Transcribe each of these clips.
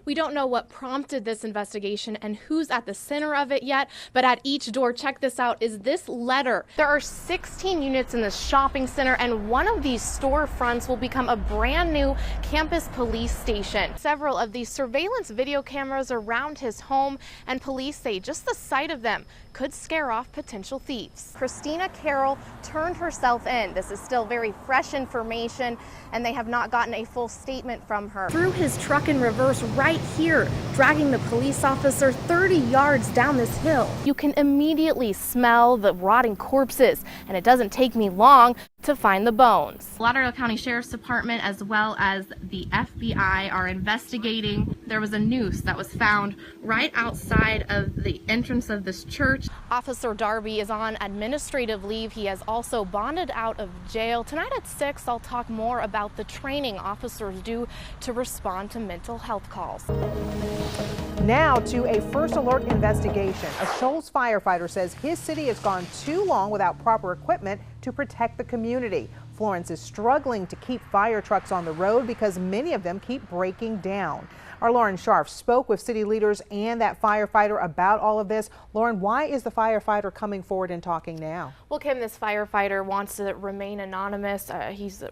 We don't know what prompted this investigation and who's at the center of it yet, but at each door, check this out, is this letter. There are 16 units in this shopping center, and one of these storefronts will become a brand new campus police station. Several of these surveillance video cameras around his home, and police say just the sight of them could scare off potential thieves. Christina Carroll turned herself in. This is still very fresh information, and they have not gotten a full statement from her. Threw his truck in reverse right here, dragging the police officer 30 yards down this hill. You can immediately smell the rotting corpses, and it doesn't take me long to find the bones. Lauderdale County Sheriff's Department as well as the FBI are investigating. There was a noose that was found right outside of the entrance of this church. Officer Darby is on administrative leave. He has also bonded out of jail. Tonight at 6, I'll talk more about the training officers do to respond to mental health calls. Now to a first alert investigation. A Shoals firefighter says his city has gone too long without proper equipment to protect the community. Florence is struggling to keep fire trucks on the road because many of them keep breaking down. Our Lauren Scharf spoke with city leaders and that firefighter about all of this. Lauren, why is the firefighter coming forward and talking now? Well, Kim, this firefighter wants to remain anonymous. He's,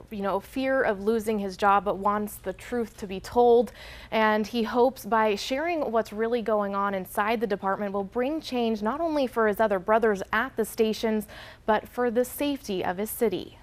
fear of losing his job, but wants the truth to be told. And he hopes by sharing what's really going on inside the department will bring change not only for his other brothers at the stations, but for the safety of his city.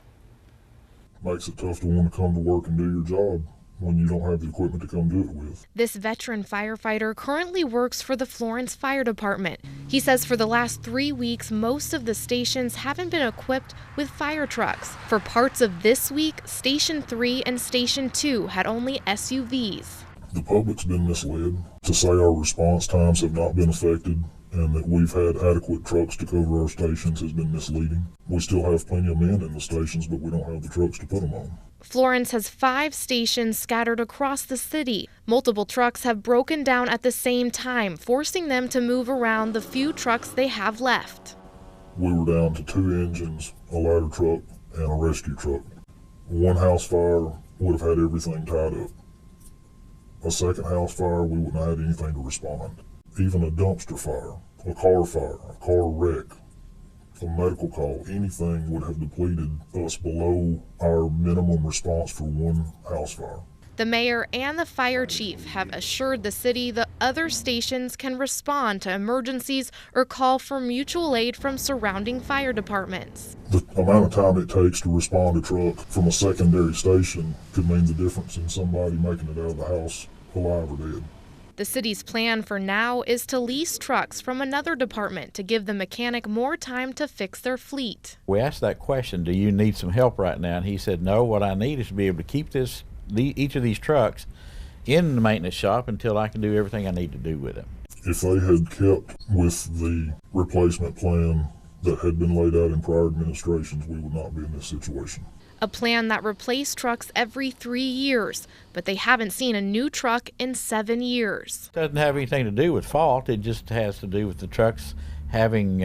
Makes it tough to want to come to work and do your job when you don't have the equipment to come do it with. This veteran firefighter currently works for the Florence Fire Department. He says for the last 3 weeks, most of the stations haven't been equipped with fire trucks. For parts of this week, Station 3 and Station 2 had only SUVs. The public's been misled to say our response times have not been affected and that we've had adequate trucks to cover our stations has been misleading. We still have plenty of men in the stations, but we don't have the trucks to put them on. Florence has 5 stations scattered across the city. Multiple trucks have broken down at the same time, forcing them to move around the few trucks they have left. We were down to 2 engines, a ladder truck, and a rescue truck. One house fire would have had everything tied up. A second house fire, we wouldn't have had anything to respond. Even a dumpster fire, a car wreck, a medical call, anything would have depleted us below our minimum response for one house fire. The mayor and the fire chief have assured the city the other stations can respond to emergencies or call for mutual aid from surrounding fire departments. The amount of time it takes to respond to a truck from a secondary station could mean the difference in somebody making it out of the house alive or dead. The city's plan for now is to lease trucks from another department to give the mechanic more time to fix their fleet. We asked that question, do you need some help right now? And he said, no, what I need is to be able to keep each of these trucks in the maintenance shop until I can do everything I need to do with them. If they had kept with the replacement plan that had been laid out in prior administrations, we would not be in this situation. A plan that replaced trucks every 3 years, but they haven't seen a new truck in 7 years. It doesn't have anything to do with fault, it just has to do with the trucks having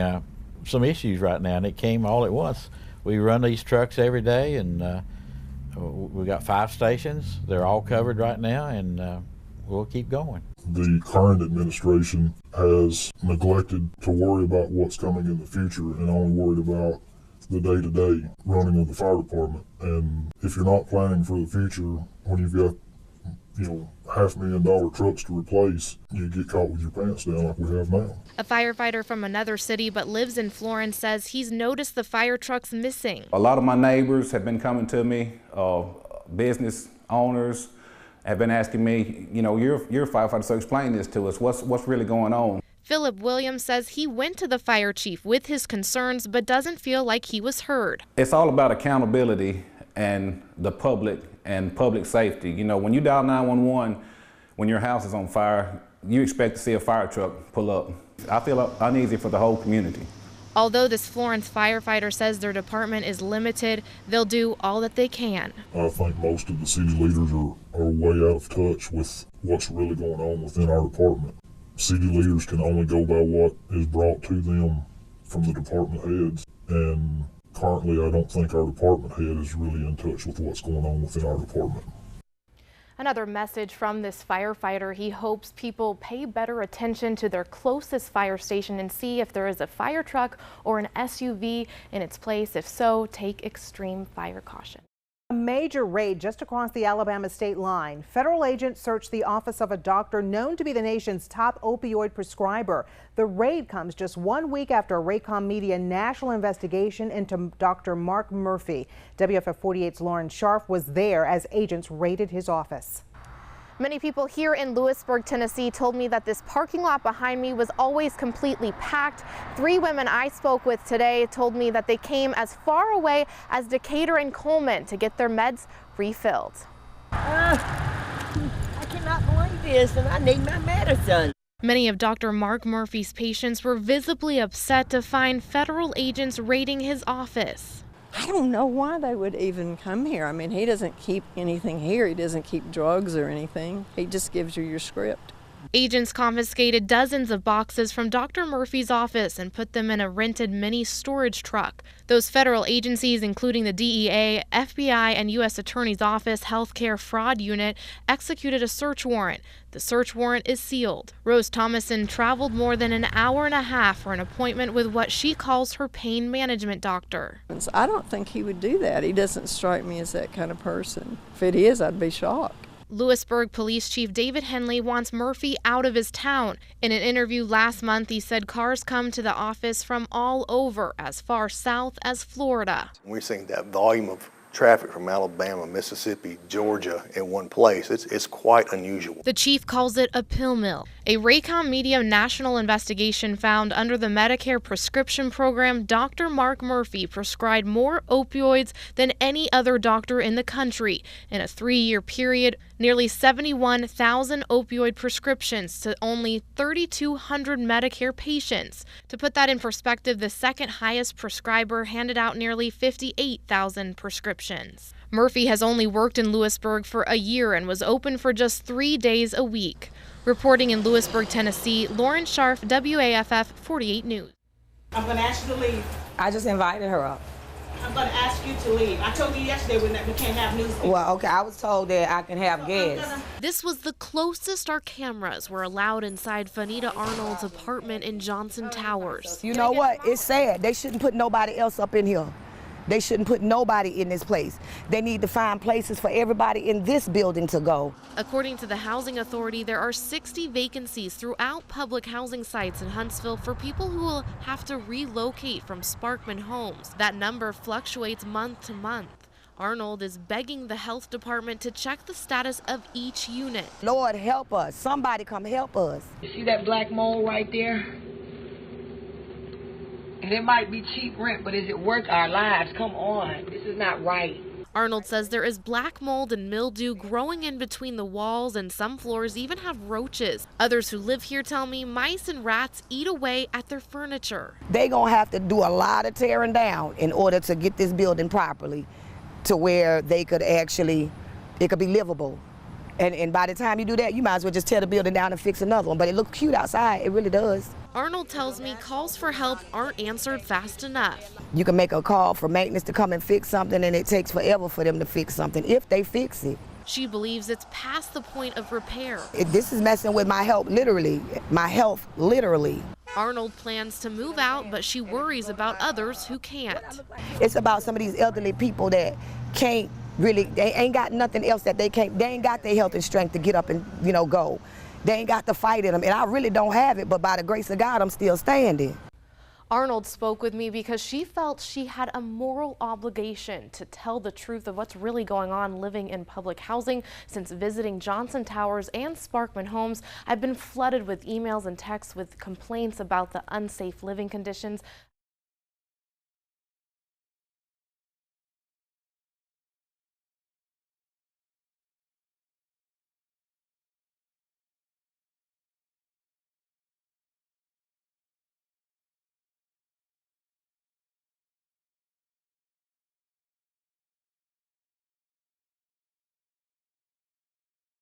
some issues right now, and it came all at once. We run these trucks every day, and we got 5 stations. They're all covered right now, and we'll keep going. The current administration has neglected to worry about what's coming in the future and only worried about the day-to-day running of the fire department. And if you're not planning for the future, when you've got, $500,000 trucks to replace, you get caught with your pants down like we have now. A firefighter from another city but lives in Florence says he's noticed the fire trucks missing. A lot of my neighbors have been coming to me, business owners have been asking me, you're a firefighter, so explain this to us. What's really going on? Philip Williams says he went to the fire chief with his concerns but doesn't feel like he was heard. It's all about accountability and the public and public safety. When you dial 911, when your house is on fire, you expect to see a fire truck pull up. I feel uneasy for the whole community. Although this Florence firefighter says their department is limited, they'll do all that they can. I think most of the city leaders are way out of touch with what's really going on within our department. City leaders can only go by what is brought to them from the department heads, and currently I don't think our department head is really in touch with what's going on within our department. Another message from this firefighter. He hopes people pay better attention to their closest fire station and see if there is a fire truck or an SUV in its place. If so, take extreme fire caution. A major raid just across the Alabama state line. Federal agents searched the office of a doctor known to be the nation's top opioid prescriber. The raid comes just 1 week after a Raycom Media national investigation into Dr. Mark Murphy. WFF 48's Lauren Scharf was there as agents raided his office. Many people here in Lewisburg, Tennessee told me that this parking lot behind me was always completely packed. 3 women I spoke with today told me that they came as far away as Decatur and Coleman to get their meds refilled. I cannot believe this, and I need my medicine. Many of Dr. Mark Murphy's patients were visibly upset to find federal agents raiding his office. I don't know why they would even come here. I mean, he doesn't keep anything here. He doesn't keep drugs or anything. He just gives you your script. Agents confiscated dozens of boxes from Dr. Murphy's office and put them in a rented mini storage truck. Those federal agencies, including the DEA, FBI, and U.S. Attorney's Office Healthcare Fraud Unit, executed a search warrant. The search warrant is sealed. Rose Thomason traveled more than an hour and a half for an appointment with what she calls her pain management doctor. I don't think he would do that. He doesn't strike me as that kind of person. If it is, I'd be shocked. Lewisburg Police Chief David Henley wants Murphy out of his town. In an interview last month, he said cars come to the office from all over, as far south as Florida. We're seeing that volume of traffic from Alabama, Mississippi, Georgia in one place. It's quite unusual. The chief calls it a pill mill. A Raycom Media national investigation found under the Medicare prescription program, Dr. Mark Murphy prescribed more opioids than any other doctor in the country. In a 3-year period, nearly 71,000 opioid prescriptions to only 3,200 Medicare patients. To put that in perspective, the second highest prescriber handed out nearly 58,000 prescriptions. Murphy has only worked in Lewisburg for a year and was open for just 3 days a week. Reporting in Lewisburg, Tennessee, Lauren Scharf, WAFF 48 News. I'm going to ask you to leave. I just invited her up. I'm going to ask you to leave. I told you yesterday we can't have news. Well, okay, I was told that I can have guests. This was the closest our cameras were allowed inside Fanita Arnold's apartment in Johnson Towers. You know what? It's sad. They shouldn't put nobody else up in here. They shouldn't put nobody in this place. They need to find places for everybody in this building to go. According to the Housing Authority, there are 60 vacancies throughout public housing sites in Huntsville for people who will have to relocate from Sparkman homes. That number fluctuates month to month. Arnold is begging the health department to check the status of each unit. Lord, help us. Somebody come help us. You see that black mold right there? And it might be cheap rent, but is it worth our lives? Come on, this is not right. Arnold says there is black mold and mildew growing in between the walls, and some floors even have roaches. Others who live here tell me mice and rats eat away at their furniture. They gonna have to do a lot of tearing down in order to get this building properly to where they could actually, it could be livable. And by the time you do that, you might as well just tear the building down and fix another one. But it looks cute outside, it really does. Arnold tells me calls for help aren't answered fast enough. You can make a call for maintenance to come and fix something, and it takes forever for them to fix something, if they fix it. She believes it's past the point of repair. This is messing with my health, literally. My health, literally. Arnold plans to move out, but she worries about others who can't. It's about some of these elderly people that can't really, they ain't got nothing else that they ain't got their health and strength to get up and, go. They ain't got the fight in them, and I really don't have it, but by the grace of God, I'm still standing. Arnold spoke with me because she felt she had a moral obligation to tell the truth of what's really going on living in public housing. Since visiting Johnson Towers and Sparkman homes, I've been flooded with emails and texts with complaints about the unsafe living conditions.